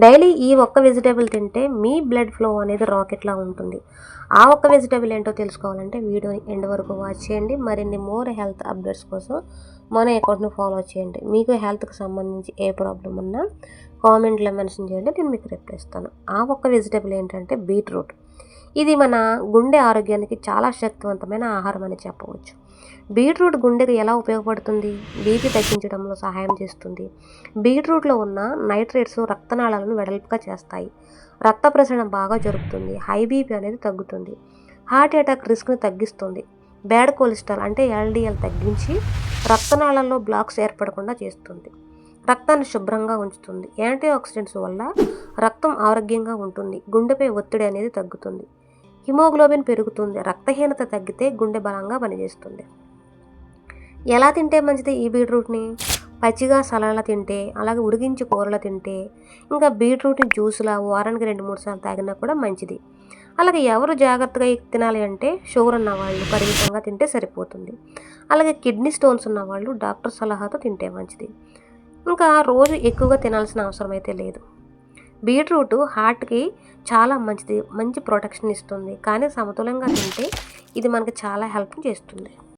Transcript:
Daily ఈ ఒక్క vegetable తింటే మీ బ్లడ్ ఫ్లో అనేది రాకెట్లా ఉంటుంది. ఆ ఒక్క వెజిటేబుల్ ఏంటో తెలుసుకోవాలంటే వీడియోని ఎండ్ వరకు వాచ్ చేయండి. మరిన్ని మోర్ హెల్త్ అప్డేట్స్ కోసం మన అకౌంట్ని ఫాలో చేయండి. మీకు హెల్త్కి సంబంధించి ఏ ప్రాబ్లం ఉన్నా కామెంట్లో మెన్షన్ చేయండి, నేను మీకు రిప్లై ఇస్తాను. ఆ ఒక్క వెజిటేబుల్ ఏంటంటే బీట్రూట్. ఇది మన గుండె ఆరోగ్యానికి చాలా శక్తివంతమైన ఆహారం అని చెప్పవచ్చు. బీట్రూట్ గుండెకు ఎలా ఉపయోగపడుతుంది? బీపీ తగ్గించడంలో సహాయం చేస్తుంది. బీట్రూట్లో ఉన్న నైట్రేట్స్ రక్తనాళాలను వెడల్పుగా చేస్తాయి. రక్త ప్రసరణ బాగా జరుగుతుంది. హై బీపీ అనేది తగ్గుతుంది. హార్ట్ అటాక్ రిస్క్ని తగ్గిస్తుంది. బ్యాడ్ కొలెస్ట్రాల్ అంటే ఎల్డిఎల్ తగ్గించి రక్తనాళాల్లో బ్లాక్స్ ఏర్పడకుండా చేస్తుంది. రక్తాన్ని శుభ్రంగా ఉంచుతుంది. యాంటీ ఆక్సిడెంట్స్ వల్ల రక్తం ఆరోగ్యంగా ఉంటుంది. గుండెపై ఒత్తిడి అనేది తగ్గుతుంది. హిమోగ్లోబిన్ పెరుగుతుంది. రక్తహీనత తగ్గితే గుండె బలంగా పనిచేస్తుంది. ఎలా తింటే మంచిది ఈ బీట్రూట్ని? పచ్చిగా సలాడ్లా తింటే, అలాగే ఉడికించి కూరలో తింటే, ఇంకా బీట్రూట్ని జ్యూస్లా వారానికి 2-3 సార్లు తాగినా కూడా మంచిది. అలాగే ఎవరు జాగ్రత్తగా తినాలి అంటే షుగర్ ఉన్నవాళ్ళు పరిమితంగా తింటే సరిపోతుంది. అలాగే కిడ్నీ స్టోన్స్ ఉన్నవాళ్ళు డాక్టర్ సలహాతో తింటే మంచిది. ఇంకా రోజు ఎక్కువగా తినాల్సిన అవసరం అయితే లేదు. బీట్రూట్ హార్ట్కి చాలా మంచిది, మంచి ప్రొటెక్షన్ ఇస్తుంది. కానీ సమతులంగా తింటే ఇది మనకి చాలా హెల్ప్ చేస్తుంది.